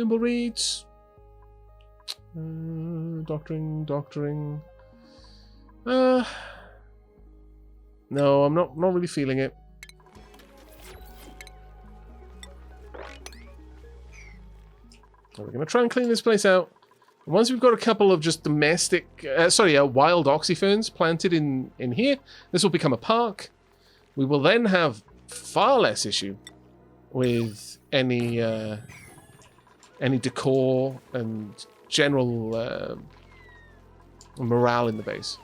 Nimble reads. Doctoring. No, I'm not really feeling it. So we're going to try and clean this place out. And once we've got a couple of just domestic, wild oxyferns planted in here, this will become a park. We will then have far less issue with any decor and general morale in the base.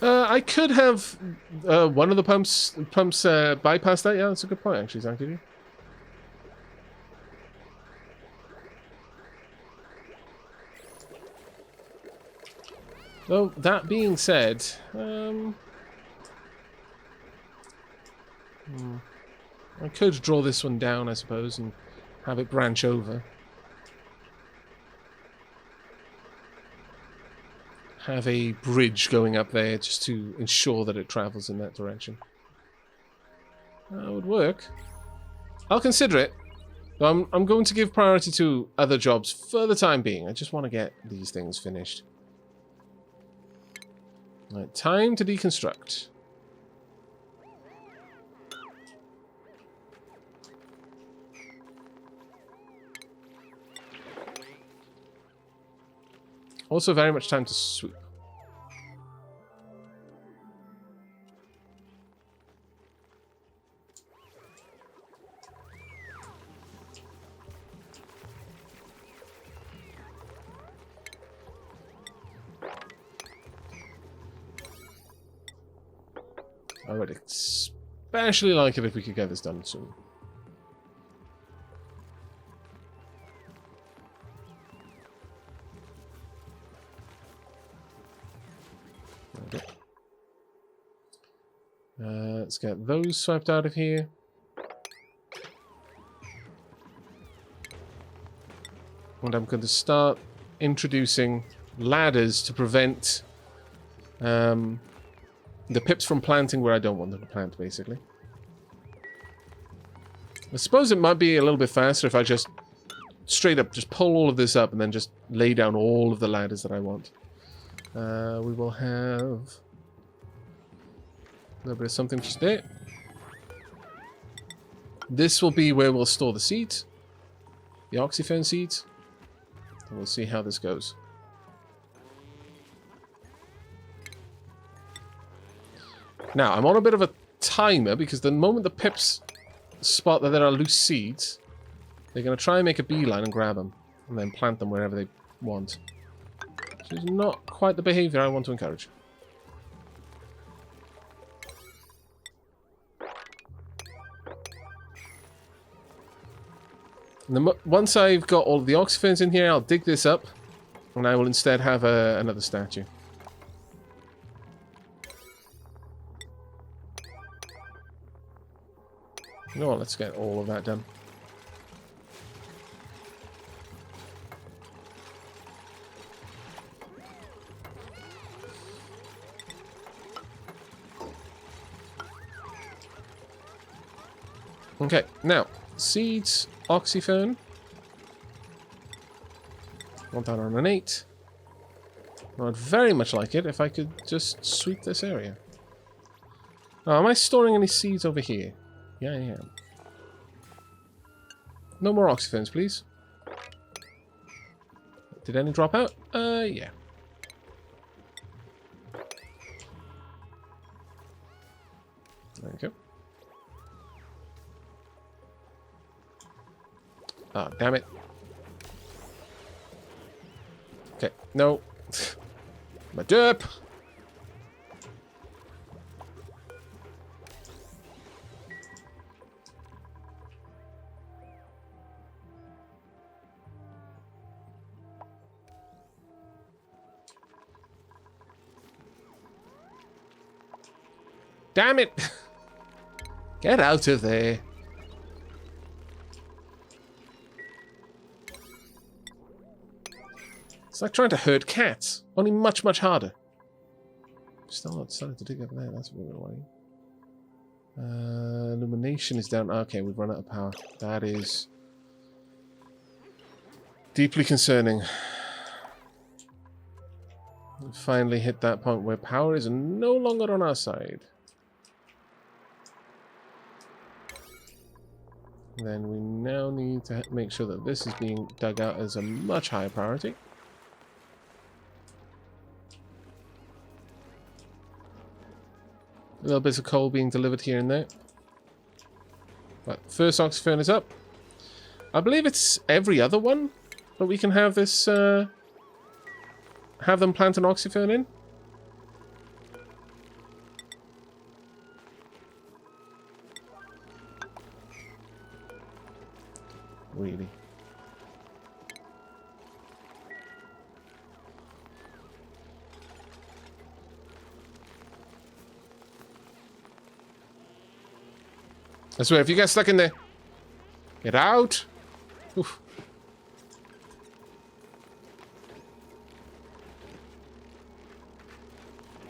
I could have one of the pumps bypass that. Yeah, that's a good point, actually, Zach. Well, that being said, I could draw this one down, I suppose, and have it branch over. Have a bridge going up there just to ensure that it travels in that direction. That would work. I'll consider it. But I'm going to give priority to other jobs for the time being. I just want to get these things finished. Right, time to deconstruct. Also very much time to sweep. I would especially like it if we could get this done soon. Okay. Let's get those swiped out of here. And I'm going to start introducing ladders to prevent the pips from planting where I don't want them to plant, basically. I suppose it might be a little bit faster if I just straight up just pull all of this up and then just lay down all of the ladders that I want. We will have a little bit of something just there. This will be where we'll store the seeds, the oxyfen seeds, and we'll see how this goes. Now, I'm on a bit of a timer because the moment the pips spot that there are loose seeds, they're going to try and make a beeline and grab them and then plant them wherever they want. Which is not quite the behavior I want to encourage. And then once I've got all of the oxyfens in here, I'll dig this up and I will instead have another statue. You know what, let's get all of that done. Okay, now, seeds, oxyfern. Want that on an 8. I'd very much like it if I could just sweep this area. Oh, am I storing any seeds over here? Yeah, I am. No more oxyfens, please. Did any drop out? Yeah. There we go. Ah, oh, damn it. Okay, no. My derp. Damn it! Get out of there. It's like trying to herd cats, only much, much harder. Still not starting to dig up there, that's a bit annoying. Illumination is down. Okay, we've run out of power. That is deeply concerning. We finally hit that point where power is no longer on our side. Then we now need to make sure that this is being dug out as a much higher priority. Little bits of coal being delivered here and there. But first oxyfern is up. I believe it's every other one that we can have this, have them plant an oxyfern in. Really? I swear, if you get stuck in there, get out. Oof.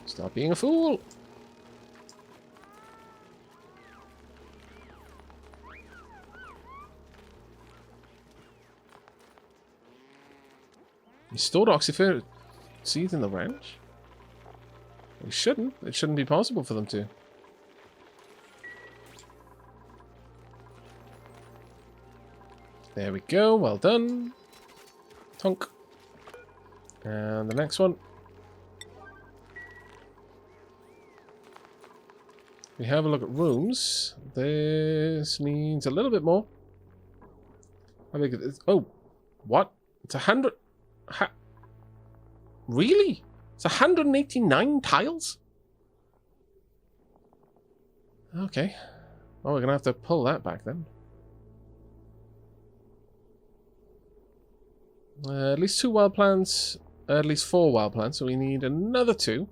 Stop being a fool. You stored oxyfern seeds in the ranch? We shouldn't. It shouldn't be possible for them to. There we go. Well done. Tonk. And the next one. We have a look at rooms. This needs a little bit more. How big is it? Oh, what? It's 100. Really? It's 189 tiles? Okay. Well, we're going to have to pull that back then. At least 2 wild plants. At least 4 wild plants. So we need another 2.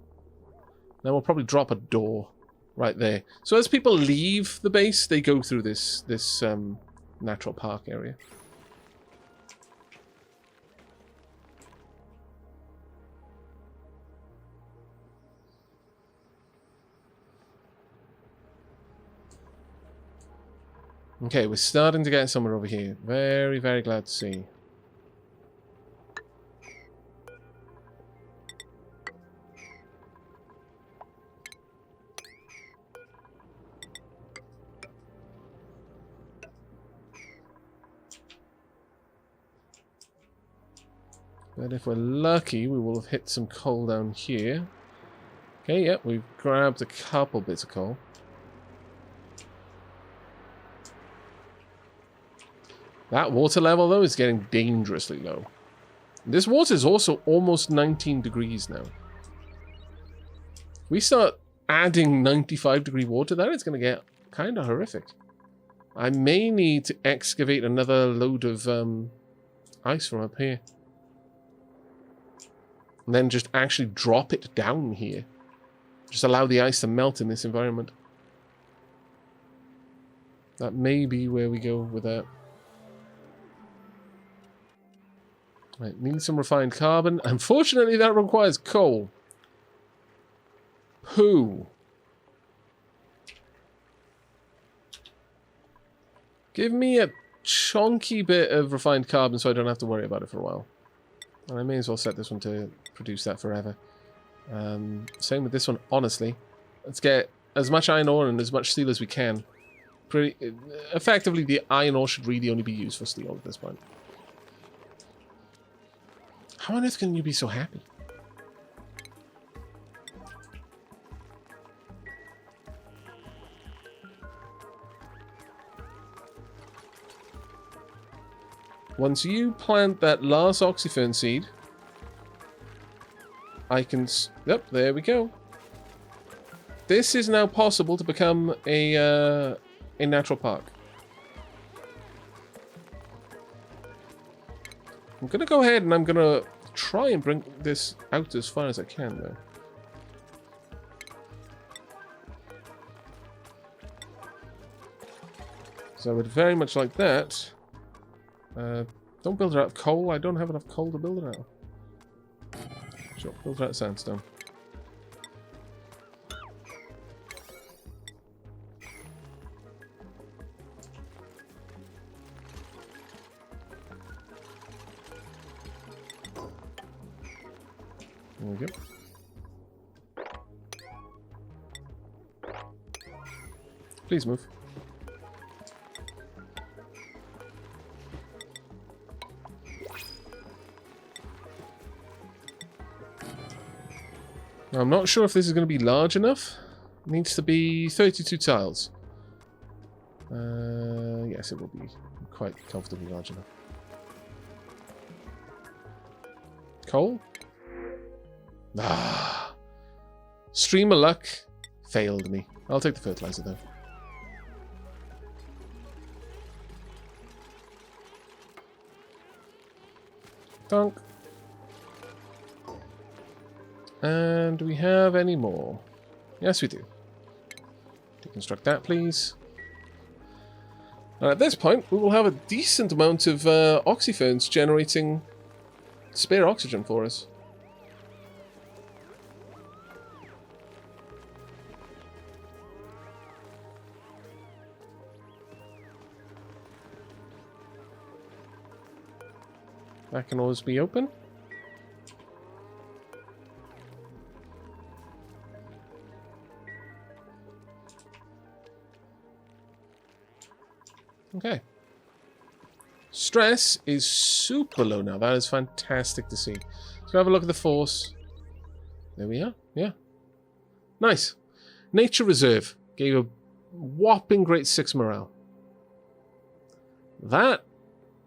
Then we'll probably drop a door right there. So as people leave the base, they go through this natural park area. Okay, we're starting to get somewhere over here. Very, very glad to see. But if we're lucky, we will have hit some coal down here. Okay, yep, we've grabbed a couple bits of coal. That water level, though, is getting dangerously low. This water is also almost 19 degrees now. We start adding 95-degree water there, it's going to get kind of horrific. I may need to excavate another load of ice from up here. And then just actually drop it down here. Just allow the ice to melt in this environment. That may be where we go with that. Right, need some refined carbon. Unfortunately, that requires coal. Poo. Give me a chunky bit of refined carbon so I don't have to worry about it for a while. And I may as well set this one to produce that forever. Same with this one, honestly. Let's get as much iron ore and as much steel as we can. Effectively, the iron ore should really only be used for steel at this point. How on earth can you be so happy? Once you plant that last oxyfern seed, I can... Yep, there we go. This is now possible to become a natural park. I'm going to go ahead and I'm going to try and bring this out as far as I can, though. So I would very much like that. Don't build it out of coal. I don't have enough coal to build it out of. Sure, filter out sandstone. There we go. Please move. Now, I'm not sure if this is going to be large enough. It needs to be 32 tiles. Yes, it will be quite comfortably large enough. Coal? Ah. Stream of luck failed me. I'll take the fertilizer though. Donk. And do we have any more? Yes, we do. Deconstruct that, please. And at this point, we will have a decent amount of oxyferns generating spare oxygen for us. That can always be open. Okay. Stress is super low now. That is fantastic to see. So have a look at the force. There we are. Yeah. Nice. Nature Reserve gave a whopping great 6 morale. That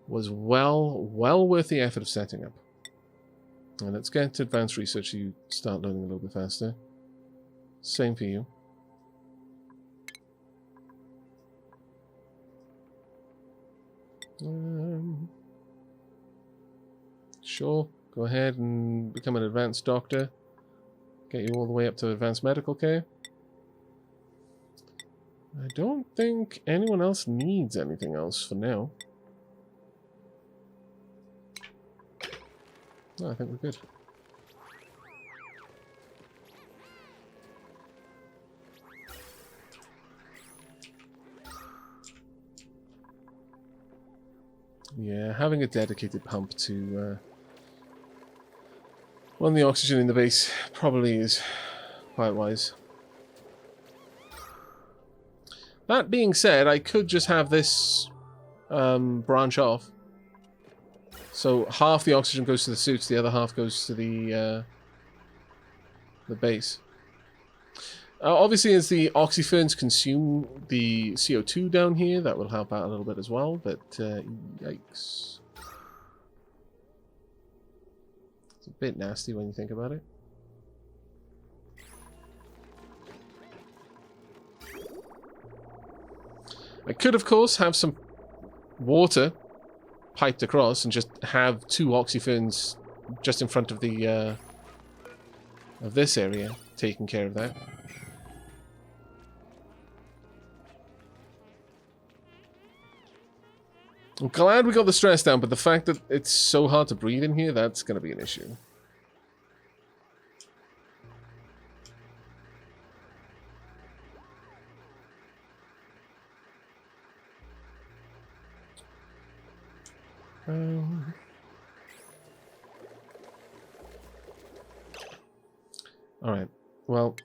was well worth the effort of setting up. And let's get to advanced research so you start learning a little bit faster. Same for you. Sure, go ahead and become an advanced doctor. Get you all the way up to advanced medical care. I don't think anyone else needs anything else for now. No, I think we're good. Yeah, having a dedicated pump to run the oxygen in the base probably is quite wise. That being said, I could just have this branch off. So half the oxygen goes to the suits, the other half goes to the base. Obviously, as the oxyferns consume the CO2 down here, that will help out a little bit as well, but yikes. It's a bit nasty when you think about it. I could, of course, have some water piped across and just have 2 oxyferns just in front of the of this area, taking care of that. I'm glad we got the stress down, but the fact that it's so hard to breathe in here, that's going to be an issue. Alright, well,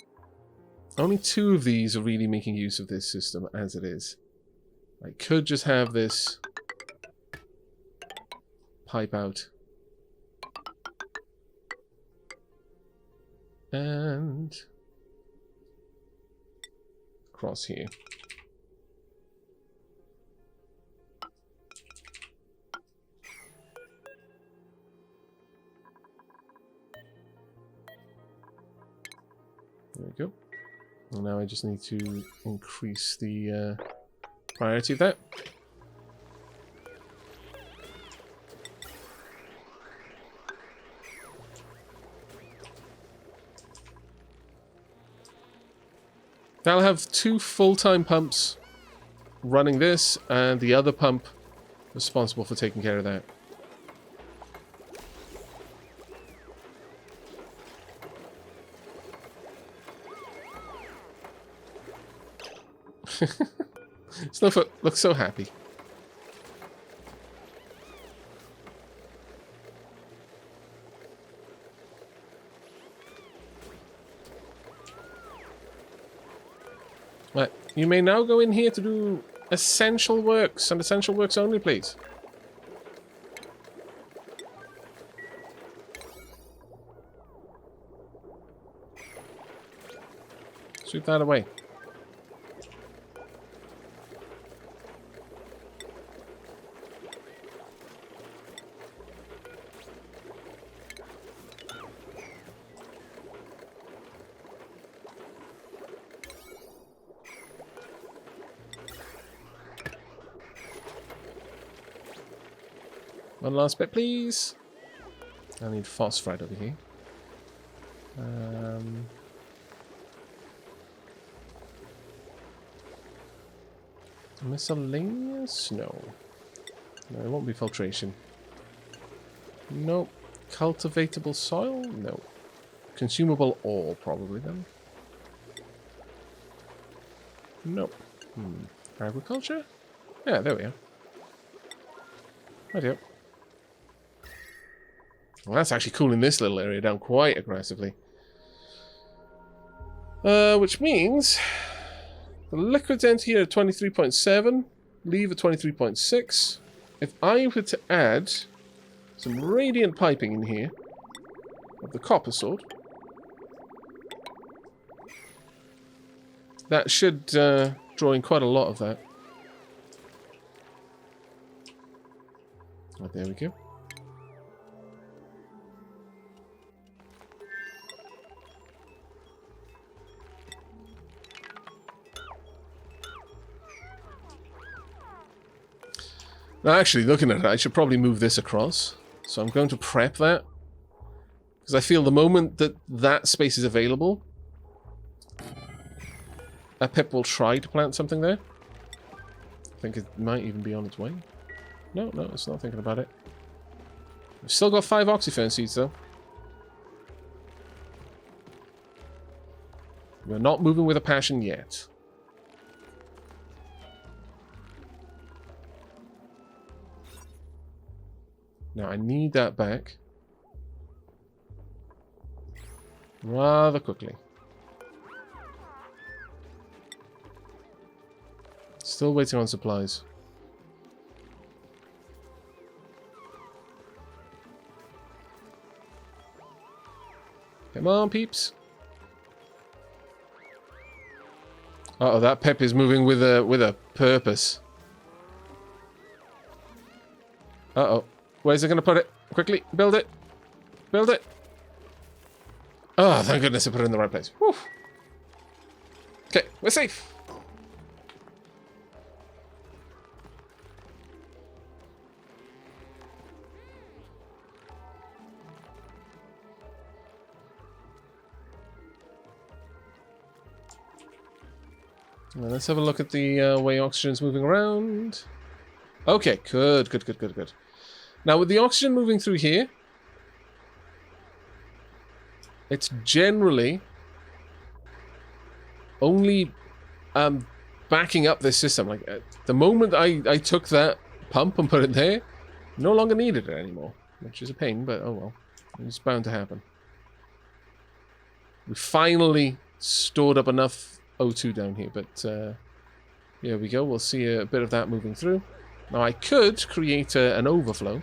only 2 of these are really making use of this system as it is. I could just have this pipe out. And across here. There we go. And now I just need to increase the priority of that. I'll have 2 full-time pumps running this, and the other pump responsible for taking care of that. Snowfoot looks so happy. Right, you may now go in here to do essential works, and essential works only, please. Sweep that away. One last bit, please. I need phosphide over here. Miscellaneous? No. No, it won't be filtration. Nope. Cultivatable soil? No. Consumable ore, probably then. Nope. Agriculture? Yeah, there we are. Right. Well, that's actually cooling this little area down quite aggressively. Which means the liquid's end here at 23.7, leave at 23.6. If I were to add some radiant piping in here of the copper sort, that should draw in quite a lot of that. Oh, there we go. Now, actually, looking at it, I should probably move this across. So I'm going to prep that. Because I feel the moment that that space is available, a pip will try to plant something there. I think it might even be on its way. No, it's not thinking about it. We've still got 5 oxyfern seeds, though. We're not moving with a passion yet. Now, I need that back rather quickly. Still waiting on supplies. Come on, peeps. Uh-oh, that pep is moving with a purpose. Uh-oh. Where's it going to put it? Quickly, build it. Build it. Oh, thank goodness I put it in the right place. Whew. Okay, we're safe. Well, let's have a look at the way oxygen's moving around. Okay, good. Now, with the oxygen moving through here, it's generally only backing up this system. Like, the moment I took that pump and put it there, no longer needed it anymore. Which is a pain, but oh well. It's bound to happen. We finally stored up enough O2 down here, but here we go. We'll see a bit of that moving through. Now, I could create an overflow.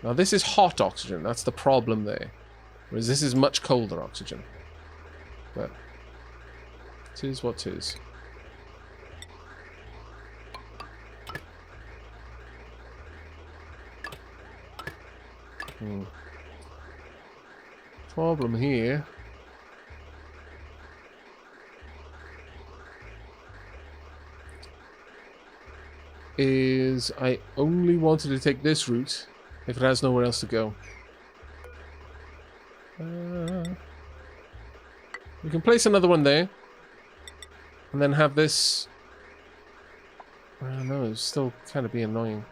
Now, this is hot oxygen. That's the problem there. Whereas this is much colder oxygen. But tis what tis. Problem here is I only wanted to take this route if it has nowhere else to go. We can place another one there and then have this. No, it's still kind of be annoying.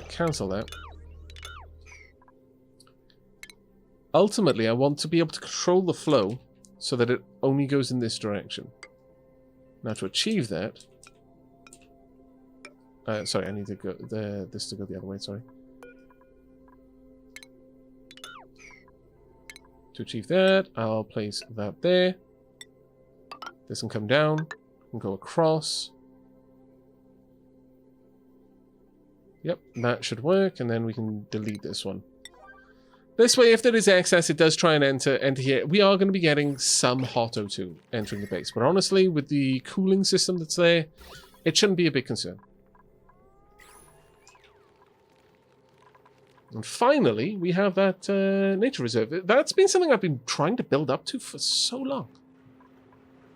Cancel that. Ultimately, I want to be able to control the flow so that it only goes in this direction. Now to achieve that... sorry, I need to go this to go the other way, sorry. To achieve that, I'll place that there. This can come down and go across. Yep, that should work, and then we can delete this one. This way, if there is excess, it does try and enter here. We are going to be getting some hot O2 entering the base, but honestly, with the cooling system that's there, it shouldn't be a big concern. And finally, we have that nature reserve. That's been something I've been trying to build up to for so long.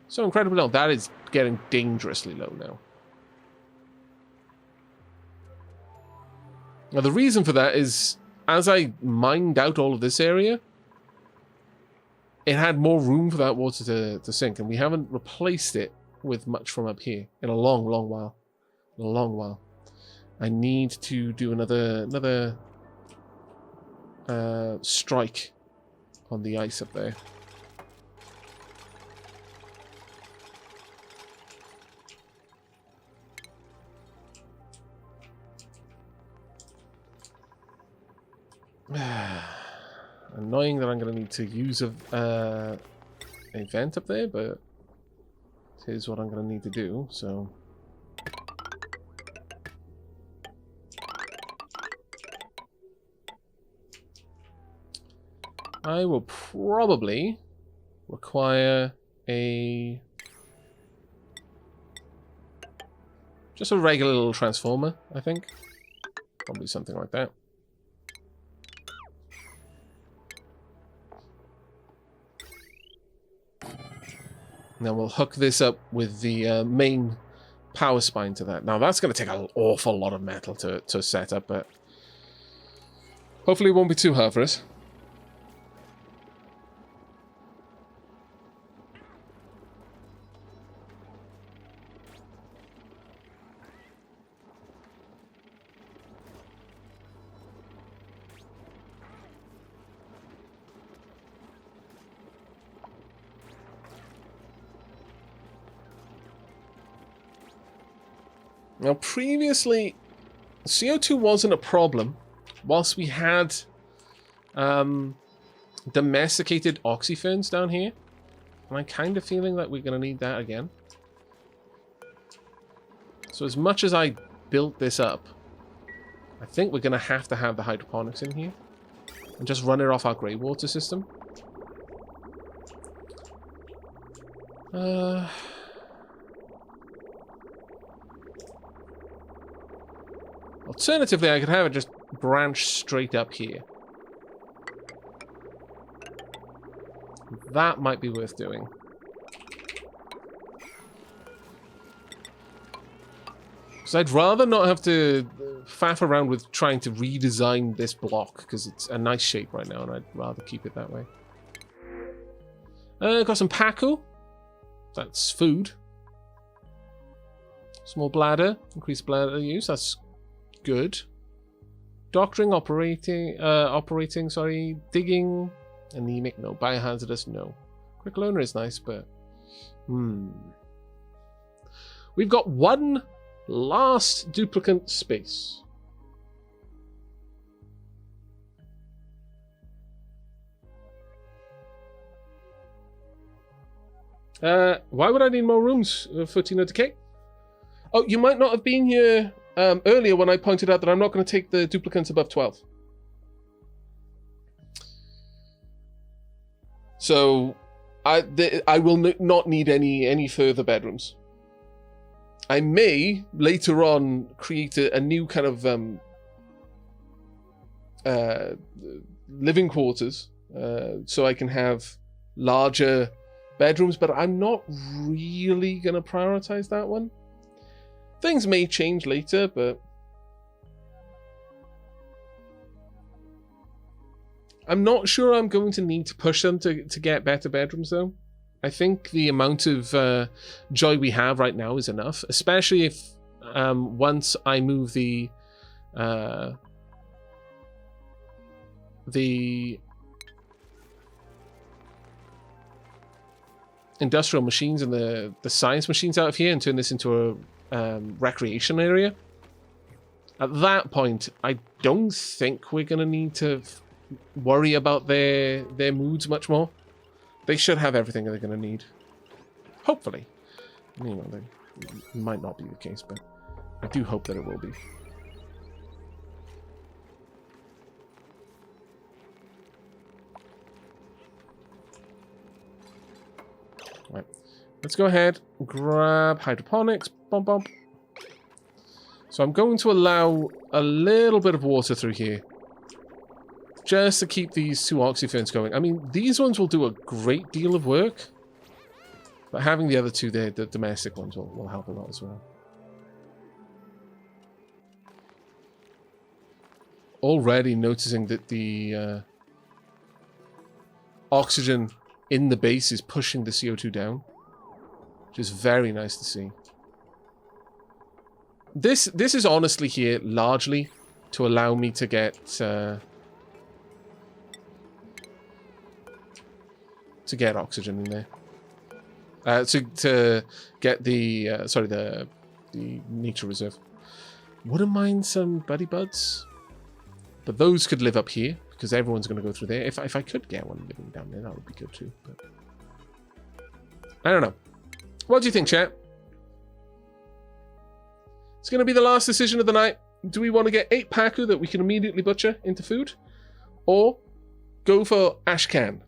So incredibly long. That is getting dangerously low now. Now, the reason for that is, as I mined out all of this area, it had more room for that water to sink, and we haven't replaced it with much from up here in a long, long while. In a long while. I need to do another strike on the ice up there. Annoying that I'm going to need to use a vent up there, but here's what I'm going to need to do, so... I will probably require just a regular little transformer, I think. Probably something like that. Now we'll hook this up with the main power spine to that. Now that's going to take an awful lot of metal to set up, but hopefully it won't be too hard for us. Now, previously, CO2 wasn't a problem whilst we had domesticated oxyferns down here. And I'm kind of feeling that we're going to need that again. So as much as I built this up, I think we're going to have the hydroponics in here. And just run it off our grey water system. Alternatively, I could have it just branch straight up here. That might be worth doing. Because I'd rather not have to faff around with trying to redesign this block, because it's a nice shape right now, and I'd rather keep it that way. Got some Paku. That's food. Small bladder. Increased bladder use. That's good. Doctoring, operating, sorry. Digging. Anemic, no. Biohazardous, no. Quick loaner is nice, but... We've got one last duplicant space. Why would I need more rooms for Tina Decay? Oh, you might not have been here earlier when I pointed out that I'm not going to take the duplicants above 12. So, I will not need any further bedrooms. I may, later on, create a new kind of living quarters, so I can have larger bedrooms, but I'm not really going to prioritize that one. Things may change later, but I'm not sure I'm going to need to push them to get better bedrooms, though. I think the amount of joy we have right now is enough, especially if once I move the industrial machines and the science machines out of here and turn this into a recreation area, at that point, I don't think we're going to need to worry about their moods much more. They should have everything they're going to need. Hopefully. You know, that might not be the case, but I do hope that it will be. Right. Let's go ahead and grab hydroponics. Bump, bump. So I'm going to allow a little bit of water through here. Just to keep these two oxyferns going. I mean, these ones will do a great deal of work. But having the other two there, the domestic ones, will help a lot as well. Already noticing that the oxygen in the base is pushing the CO2 down. Which is very nice to see. This is honestly here largely to allow me to get oxygen in there. To get the the nature reserve. Wouldn't mind some buddy buds, but those could live up here because everyone's going to go through there. If I could get one living down there, that would be good too. But I don't know. What do you think, chat? It's going to be the last decision of the night. Do we want to get 8 paku that we can immediately butcher into food? Or go for ashcan?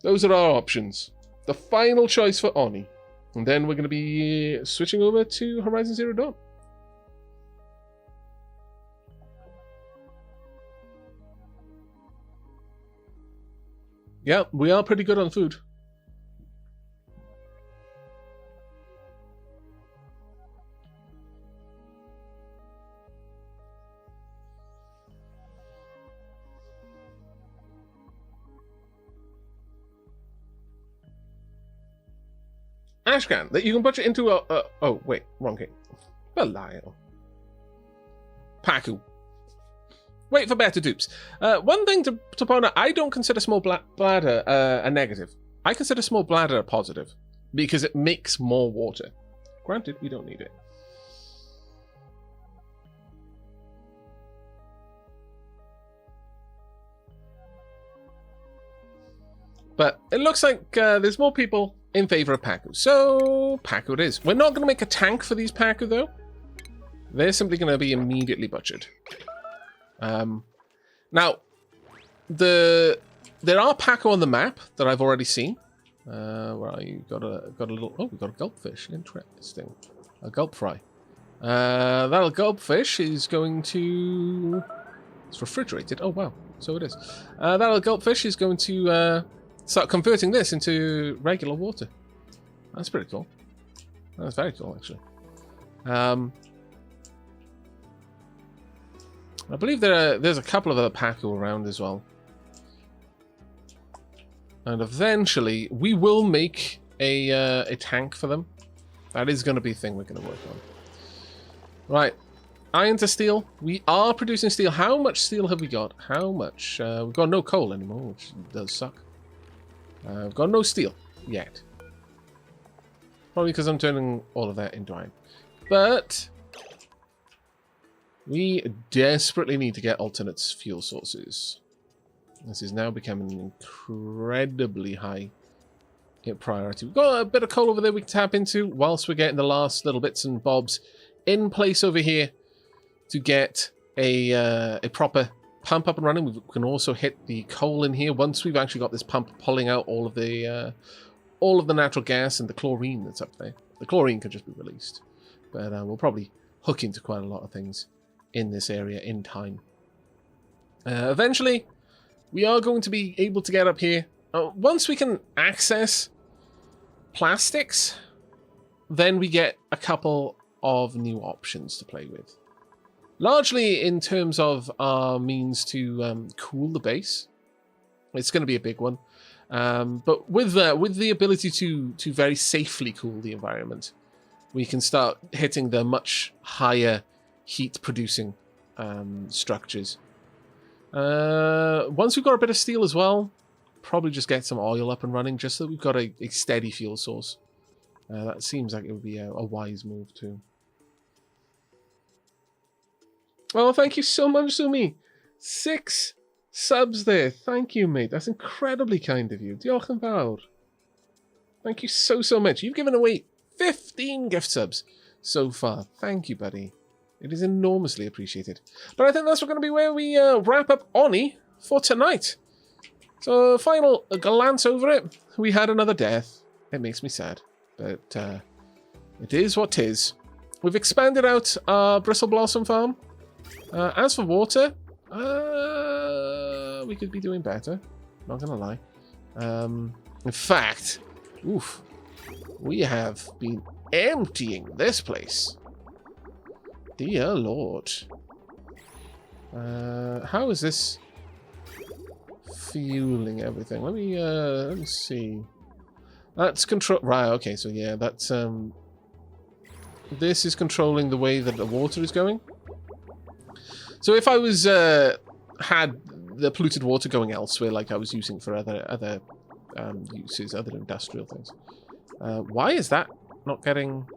Those are our options. The final choice for Oni. And then we're going to be switching over to Horizon Zero Dawn. Yeah, we are pretty good on food. Ashcan, that you can butcher into a oh, wait, wrong game. Belial. Paku. Wait for better dupes. One thing to point out, I don't consider small bladder a negative. I consider small bladder a positive. Because it makes more water. Granted, we don't need it. But it looks like there's more people in favor of Paku. So, Paku it is. We're not going to make a tank for these Paku, though. They're simply going to be immediately butchered. Now, there are Paku on the map that I've already seen. Where are you? Got a little... Oh, we've got a gulpfish. Interesting. A gulp fry. That little gulpfish is going to... It's refrigerated. Oh, wow. So it is. That little gulpfish is going to... start converting this into regular water. That's pretty cool. That's very cool, actually. I believe there's a couple of other Paku around as well. And eventually, we will make a tank for them. That is going to be a thing we're going to work on. Right. Iron to steel. We are producing steel. How much steel have we got? How much? We've got no coal anymore, which does suck. I've got no steel yet. Probably because I'm turning all of that into iron. But we desperately need to get alternate fuel sources. This is now becoming an incredibly high priority. We've got a bit of coal over there we can tap into whilst we're getting the last little bits and bobs in place over here to get a proper pump up and running. We can also hit the coal in here once we've actually got this pump pulling out all of the natural gas and the chlorine that's up there. The chlorine can just be released, but we'll probably hook into quite a lot of things in this area in time. Eventually, we are going to be able to get up here. Once we can access plastics, then we get a couple of new options to play with. Largely in terms of our means to cool the base. It's going to be a big one. But with the ability to very safely cool the environment, we can start hitting the much higher heat-producing structures. Once we've got a bit of steel as well, probably just get some oil up and running just so that we've got a steady fuel source. That seems like it would be a wise move too. Well, thank you so much, Sumi. 6 subs there. Thank you, mate. That's incredibly kind of you. Diolch yn fawr. Thank you so much. You've given away 15 gift subs so far. Thank you, buddy. It is enormously appreciated. But I think that's going to be where we wrap up Oni for tonight. So, final glance over it. We had another death. It makes me sad. But it is what 'tis. We've expanded out our Bristle Blossom farm. As for water, we could be doing better. Not going to lie. In fact, oof, we have been emptying this place. Dear Lord. How is this fueling everything? Let me see. That's control. Right. Okay. So yeah, that's this is controlling the way that the water is going. So if I was had the polluted water going elsewhere, like I was using for other uses, other industrial things, why is that not getting?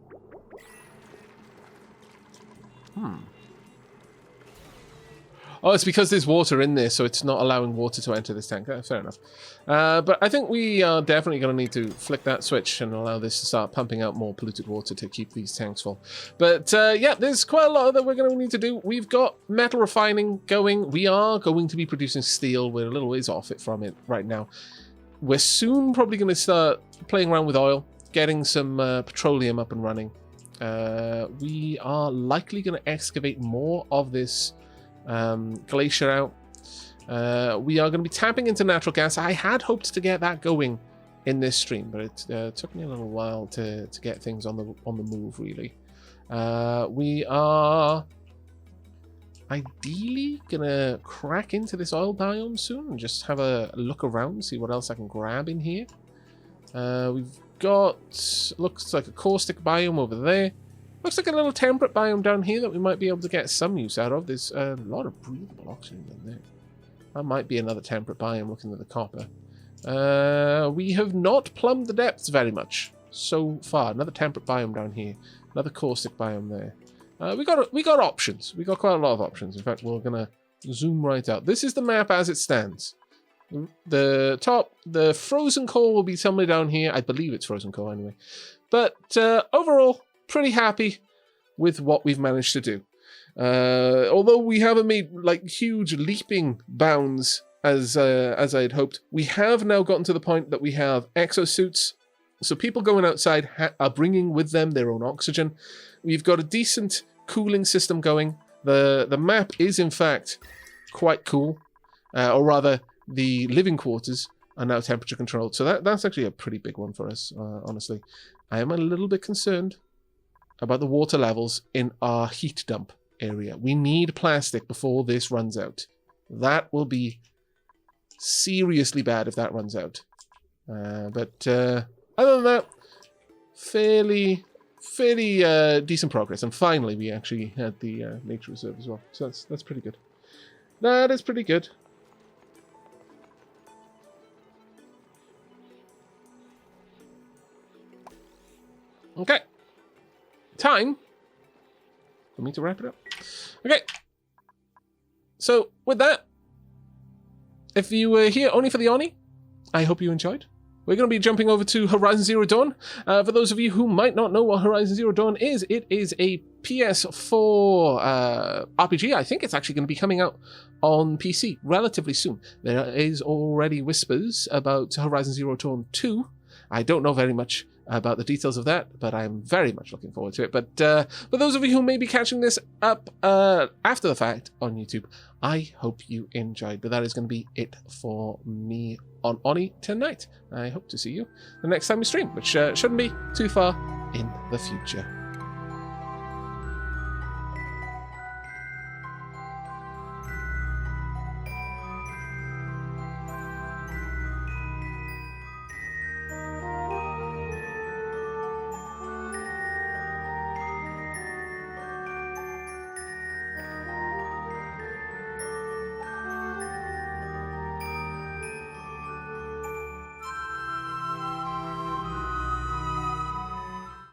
Oh, it's because there's water in there, so it's not allowing water to enter this tank. Fair enough. But I think we are definitely going to need to flick that switch and allow this to start pumping out more polluted water to keep these tanks full. But yeah, there's quite a lot that we're going to need to do. We've got metal refining going. We are going to be producing steel. We're a little ways off it from it right now. We're soon probably going to start playing around with oil, getting some petroleum up and running. We are likely going to excavate more of this glacier out. We are going to be tapping into natural gas. I had hoped to get that going in this stream, but it took me a little while to get things on the move, really. We are ideally going to crack into this oil biome soon and just have a look around, see what else I can grab in here. We've got, looks like a caustic biome over there. Looks like a little temperate biome down here that we might be able to get some use out of. There's a lot of breathable oxygen in there. That might be another temperate biome looking at the copper. We have not plumbed the depths very much so far. Another temperate biome down here. Another caustic biome there. We got options. We got quite a lot of options. In fact, we're going to zoom right out. This is the map as it stands. The frozen core will be somewhere down here. I believe it's frozen core anyway. But overall, pretty happy with what we've managed to do. Although we haven't made like huge leaping bounds as I had hoped, we have now gotten to the point that we have exosuits. So people going outside are bringing with them their own oxygen. We've got a decent cooling system going. The map is in fact quite cool, or rather, the living quarters are now temperature controlled. So that's actually a pretty big one for us, honestly. I am a little bit concerned about the water levels in our heat dump area. We need plastic before this runs out. That will be seriously bad if that runs out. But other than that, fairly decent progress. And finally, we actually had the nature reserve as well. So that's pretty good. That is pretty good. Okay. Time for me to wrap it up. Okay. So, with that, if you were here only for the Oni, I hope you enjoyed. We're going to be jumping over to Horizon Zero Dawn. For those of you who might not know what Horizon Zero Dawn is, it is a PS4 RPG. I think it's actually going to be coming out on PC relatively soon. There is already whispers about Horizon Zero Dawn 2. I don't know very much about the details of that, but I'm very much looking forward to it. But for those of you who may be catching this up after the fact on YouTube, I hope you enjoyed. But that is going to be it for me on Oni tonight. I hope to see you the next time we stream, which shouldn't be too far in the future.